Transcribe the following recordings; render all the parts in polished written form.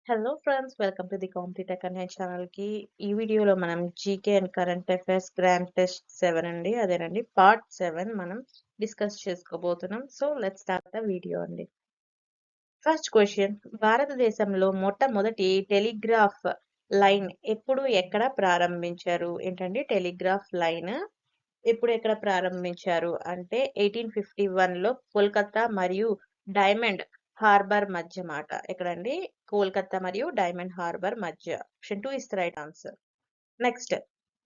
Hello friends, welcome to the competitive academy ఛానల్‌కి. ఈ వీడియోలో మనం GK and current affairs grand test 7 అండి. అదేనండి పార్ట్ 7 మనం డిస్కస్ చేసుకోబోతున్నాం. So let's start the video అండి. ఫస్ట్ క్వెషన్, భారతదేశంలో మొట్టమొదటి టెలిగ్రాఫ్ లైన్ ఎప్పుడు ఎక్కడ ప్రారంభించారు? ఏంటండి టెలిగ్రాఫ్ లైన్ ఎప్పుడు ఎక్కడ ప్రారంభించారు అంటే 1851లో కోల్కతా మరియు డైమండ్ హార్బర్ మధ్య మాట. ఎక్కడండి? కోల్కతా మరియు డైమండ్ హార్బర్ మధ్య. Option 2 is the right answer. Next,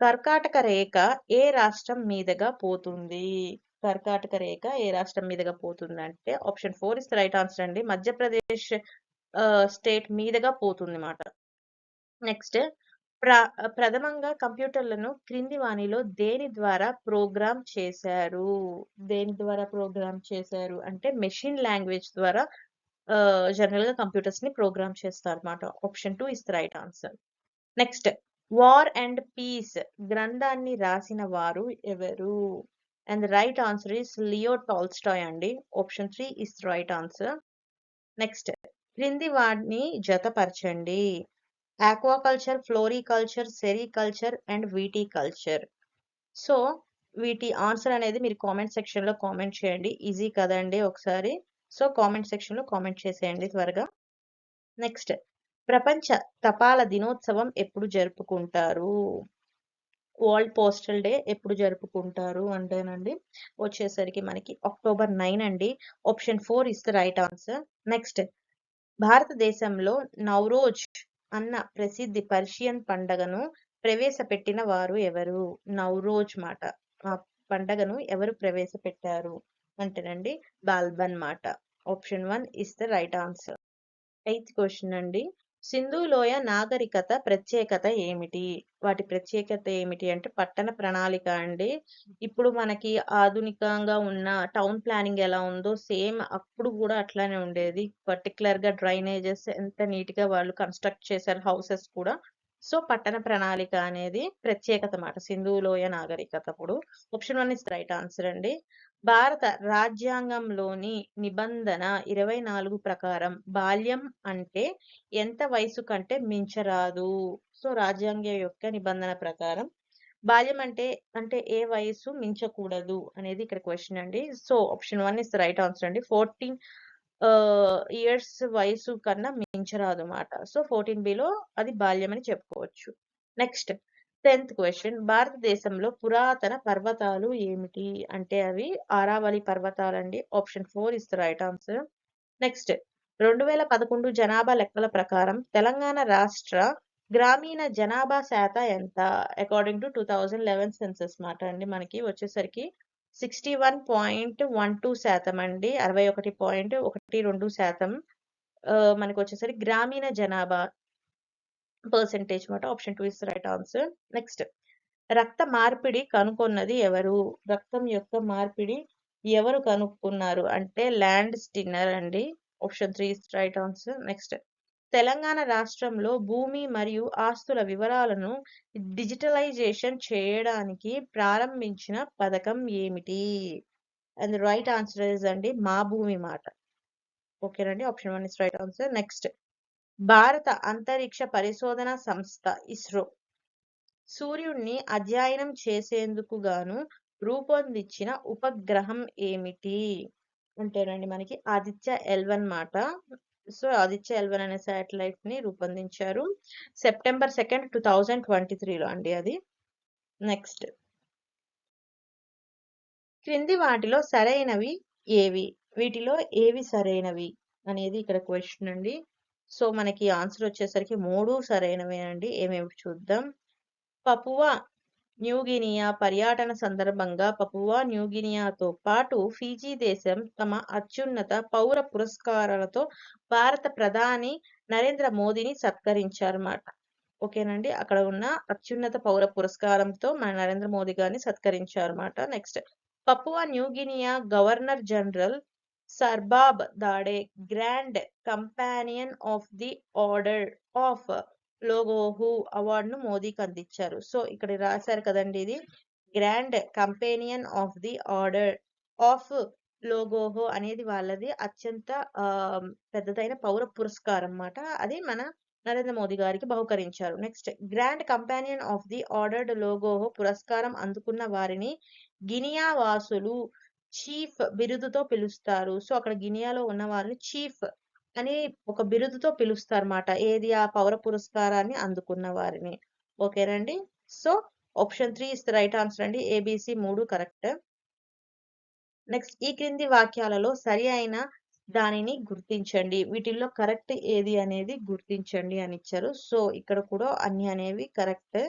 కర్కాటక రేఖ ఏ రాష్ట్రం మీదుగా పోతుంది? కర్కాటక రేఖ ఏ రాష్ట్రం మీదుగా పోతుందంటే option 4 is the right answer అండి. మధ్యప్రదేశ్ స్టేట్ మీదుగా పోతుంది మాట. నెక్స్ట్, ప్ర ప్రథమంగా కంప్యూటర్లను క్రింది వానిలో దేని ద్వారా ప్రోగ్రామ్ చేశారు? దేని ద్వారా ప్రోగ్రామ్ చేశారు అంటే మెషిన్ లాంగ్వేజ్ ద్వారా జనరల్‌గా కంప్యూటర్స్‌ని ప్రోగ్రామ్ చేస్తారన్నమాట. Option 2 is the right answer. Next, 'War and Peace' గ్రంథాన్ని రాసిన వారు ఎవరు? And the right answer is Leo Tolstoy అండి. Option 3 is the right answer. Next, క్రింది వాటిని జతపరచండి. Aquaculture, floriculture, sericulture and viticulture. So, వీటి ఆన్సర్ అనేది మీరు కామెంట్ సెక్షన్‌లో కామెంట్ చేయండి. ఈజీ కదండీ ఒకసారి. సో, కామెంట్ సెక్షన్‌లో కామెంట్ చేసేయండి త్వరగా. నెక్స్ట్, ప్రపంచ తపాలా దినోత్సవం ఎప్పుడు జరుపుకుంటారు? వరల్డ్ పోస్టల్ డే ఎప్పుడు జరుపుకుంటారు అంటేనండి వచ్చేసరికి మనకి అక్టోబర్ 9 అండి. Option 4 is the right answer. Next, భారతదేశంలో నౌరోజ్ అన్న ప్రసిద్ధి పర్షియన్ పండగను ప్రవేశపెట్టిన వారు ఎవరు? నౌరోజ్ మాట. ఆ పండగను ఎవరు ప్రవేశపెట్టారు అంటేనండి బాల్బన్ మాట. Option 1 is the right answer. Eighth question అండి. సింధు లోయ నాగరికత ప్రత్యేకత ఏమిటి? వాటి ప్రత్యేకత ఏమిటి అంటే పట్టణ ప్రణాళిక అండి. ఇప్పుడు మనకి ఆధునికంగా ఉన్న టౌన్ ప్లానింగ్ ఎలా ఉందో సేమ్ అప్పుడు కూడా అట్లానే ఉండేది. పర్టిక్యులర్‌గా డ్రైనేజెస్ ఎంత నీట్‌గా వాళ్ళు కన్‌స్ట్రక్ట్ చేశారు హౌసెస్ కూడా. సో, పట్టణ ప్రణాళిక అనేది ప్రత్యేకత మాట సింధు లోయ నాగరికత అప్పుడు. Option 1 is the right answer అండి. భారత రాజ్యాంగంలోని నిబంధన 24 ప్రకారం బాల్యం అంటే ఎంత వయసు కంటే మించరాదు? సో, రాజ్యాంగం యొక్క నిబంధన ప్రకారం బాల్యం అంటే ఏ వయస్సు మించకూడదు అనేది ఇక్కడ క్వెషన్ అండి. So, option 1 is the right answer అండి. 14 ఇయర్స్ వయసు కన్నా మించరాదు మాట. సో, 14 బిలో అది బాల్యం అని చెప్పుకోవచ్చు. నెక్స్ట్, 10థ్ క్వెషన్, భారతదేశంలో పురాతన పర్వతాలు ఏమిటి? అంటే అవి ఆరావళి పర్వతాలండి. Option 4 is the right answer. Next, 2011 జనాభా లెక్కల ప్రకారం తెలంగాణ రాష్ట్ర గ్రామీణ జనాభా శాతం ఎంత? అకార్డింగ్ టు 2011 సెన్సస్ మాట అండి. మనకి వచ్చేసరికి 61.12% అండి. 61.12% మనకొచ్చేసరికి గ్రామీణ జనాభా పర్సెంటేజ్ మాట. Option 2 is the right answer. Next, రక్త మార్పిడి కనుగొన్నది ఎవరు? రక్తం యొక్క మార్పిడి ఎవరు కనుక్కున్నారు అంటే ల్యాండ్ స్టిన్నర్ అండి. Option 3 is right answer. Next, Telangana రాష్ట్రంలో భూమి మరియు ఆస్తుల వివరాలను డిజిటలైజేషన్ చేయడానికి ప్రారంభించిన పథకం ఏమిటి? అండ్ రైట్ ఆన్సర్ ఇస్ అండి మా భూమి మాట. ఓకేనండి. Option 1 is right answer. Next, భారత అంతరిక్ష పరిశోధన సంస్థ ఇస్రో సూర్యుడిని అధ్యయనం చేసేందుకు గాను రూపొందించిన ఉపగ్రహం ఏమిటి? అంటేనండి మనకి ఆదిత్య L1 మాట. సో, ఆదిత్య L1 అనే శాటిలైట్ ని రూపొందించారు. సెప్టెంబర్ 2, 2023లో అండి అది. నెక్స్ట్, క్రింది వాటిలో సరైనవి ఏవి? వీటిలో ఏవి సరైనవి అనేది ఇక్కడ క్వెషన్ అండి. సో, మనకి ఆన్సర్ వచ్చేసరికి 3 సరైనవే అండి. ఏమేమి చూద్దాం. పపువా న్యూగినియా పర్యటన సందర్భంగా పపువా న్యూగినియాతో పాటు ఫిజీ దేశం తమ అత్యున్నత పౌర పురస్కారాలతో భారత ప్రధాని నరేంద్ర మోదీని సత్కరించారన్నమాట. ఓకేనండి. అక్కడ ఉన్న అత్యున్నత పౌర పురస్కారంతో మన నరేంద్ర మోదీ గారిని సత్కరించారన్నమాట. Next, Papua New Guinea governor general Sir Bob Dadae grand companion of the order of Logohu అవార్డును మోదీకి అందించారు. సో, ఇక్కడ రాశారు కదండి ఇది grand companion of the order of Logohu అనేది వాళ్ళది అత్యంత పెద్దదైన పౌర పురస్కారం అన్నమాట. అది మన నరేంద్ర మోదీ గారికి బహుకరించారు. Next grand companion of the ordered Logohu పురస్కారం అందుకున్న వారిని గినియా వాసులు చీఫ్ బిరుదుతో పిలుస్తారు. సో అక్కడ గినియాలో ఉన్న వారిని చీఫ్ అని ఒక బిరుదుతో పిలుస్తారన్నమాట. ఏది ఆ పౌర పురస్కారాన్ని అందుకున్న వారిని. ఓకేనండి. So option 3 is the right answer అండి. ABC 3 correct. నెక్స్ట్ ఈ క్రింది వాక్యాలలో సరి అయిన దానిని గుర్తించండి. వీటిల్లో కరెక్ట్ ఏది అనేది గుర్తించండి అని ఇచ్చారు. సో ఇక్కడ కూడా అన్ని అనేవి కరెక్ట్.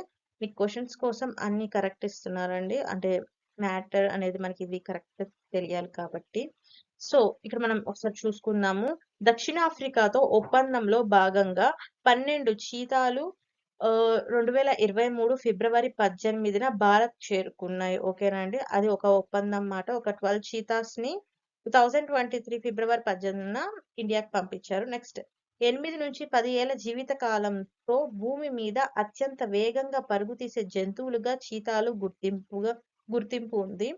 మీకు క్వశ్చన్స్ కోసం అన్ని కరెక్ట్ ఇస్తున్నారండి. అంటే మ్యాటర్ అనేది మనకి ఇది కరెక్ట్ తెలియాలి కాబట్టి. సో ఇక్కడ మనం ఒకసారి చూసుకుందాము. దక్షిణాఫ్రికాతో ఒప్పందంలో భాగంగా 12 చీతాలు 2023 ఫిబ్రవరి 18న భారత్ చేరుకున్నాయి. ఓకేనా అండి. అది ఒక ఒప్పందం మాట. ఒక 12 చీతాస్ ని 2023 ఫిబ్రవరి 18న ఇండియాకి పంపించారు. నెక్స్ట్ 8 నుంచి 10 ఏళ్ల జీవిత కాలంతో భూమి మీద అత్యంత వేగంగా పరుగు తీసే జంతువులుగా చీతాలు గుర్తింపు ఉంది.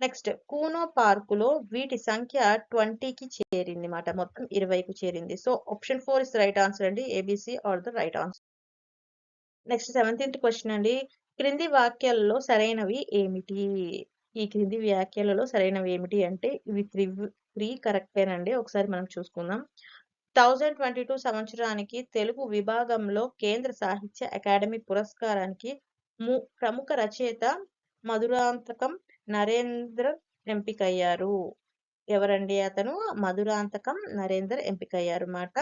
నెక్స్ట్ కూనో పార్కులో వీటి సంఖ్య 20కి చేరింది మాట. మొత్తం 20కు చేరింది. So option 4 is right answer అండి. ABC are the right answer. Next 17th question అండి. క్రింది వాక్యాలలో సరైనవి ఏమిటి? ఈ క్రింది వ్యాఖ్యలలో సరైనవి ఏమిటి అంటే ఇవి 3 కరెక్టేనండి. ఒకసారి మనం చూసుకుందాం. 2022 సంవత్సరానికి తెలుగు విభాగంలో కేంద్ర సాహిత్య అకాడమీ పురస్కారానికి ప్రముఖ రచయిత మధురాంతకం నరేంద్ర ఎంపికయ్యారు. ఎవరండి అతను? మధురాంతకం నరేందర్ ఎంపికయ్యారు మాట.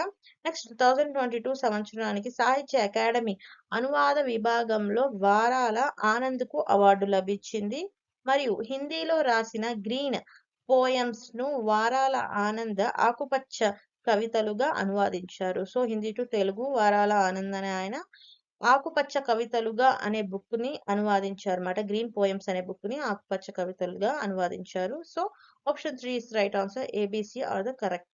నెక్స్ట్ 2022 సంవత్సరానికి సాహిత్య అకాడమీ అనువాద విభాగంలో వారాల ఆనంద్కు అవార్డు లభించింది. మరియు హిందీలో రాసిన గ్రీన్ పోయమ్స్ ను వారాల ఆనంద్ ఆకుపచ్చ కవితలుగా అనువాదించారు. సో హిందీ టు తెలుగు వారాల ఆనంద్ అనే ఆయన ఆకుపచ్చ కవితలుగా అనే బుక్ ని అనువాదించారు అన్నమాట. గ్రీన్ పోయమ్స్ అనే బుక్ ని ఆకుపచ్చ కవితలుగా అనువాదించారు. So option 3 is right answer. ABC are the correct.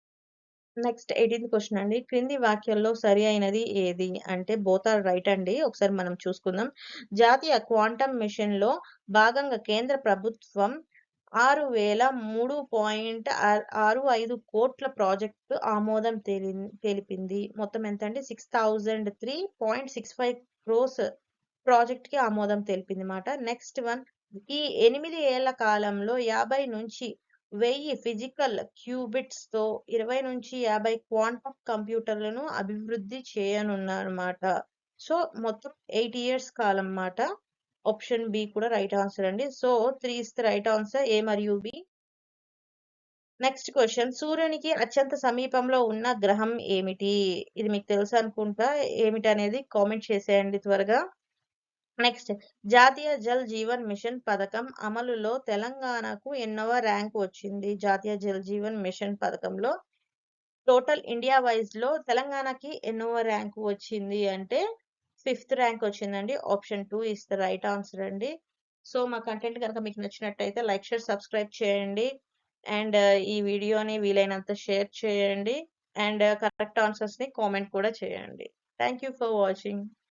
Next 18th question అండి. క్రింది వాక్యాల్లో సరి అయినది ఏది అంటే బోత్ ఆర్ రైట్ అండి. ఒకసారి మనం చూసుకుందాం. జాతీయ క్వాంటమ్ మిషన్ లో భాగంగా కేంద్ర ప్రభుత్వం 6,003.65 కోట్ల ప్రాజెక్టు ఆమోదం తెలిపింది. మొత్తం ఎంత అండి? 6,003.65 crores ప్రాజెక్ట్ కి ఆమోదం తెలిపింది మాట. నెక్స్ట్ వన్ ఈ 8 ఏళ్ల కాలంలో 50 నుంచి 1000 ఫిజికల్ క్యూబిట్స్ తో 20 నుంచి 50 క్వాంటమ్ కంప్యూటర్లను అభివృద్ధి చేయనున్నారన్నమాట. సో మొత్తం 8 years కాలం మాట. ఆప్షన్ బి కూడా రైట్ ఆన్సర్ అండి. So 3 is the right answer. A మరియు బి. నెక్స్ట్ క్వశ్చన్ సూర్యునికి అత్యంత సమీపంలో ఉన్న గ్రహం ఏమిటి? ఇది మీకు తెలుసు అనుకుంటా. ఏమిటి అనేది కామెంట్ చేసేయండి త్వరగా. నెక్స్ట్ జాతీయ జల్ జీవన్ మిషన్ పథకం అమలులో తెలంగాణకు ఎన్నవ ర్యాంక్ వచ్చింది? జాతీయ జల్ జీవన్ మిషన్ పథకంలో టోటల్ ఇండియా వైజ్ లో తెలంగాణకి ఎన్నవ ర్యాంక్ వచ్చింది అంటే 5th ర్యాంక్ వచ్చిందండి. Option 2 is the right answer అండి. సో మా కంటెంట్ కనుక మీకు నచ్చినట్టయితే లైక్ షేర్ సబ్స్క్రైబ్ చేయండి అండ్ ఈ వీడియోని వీలైనంత షేర్ చేయండి అండ్ కరెక్ట్ ఆన్సర్స్ ని కామెంట్ కూడా చేయండి. Thank you for watching.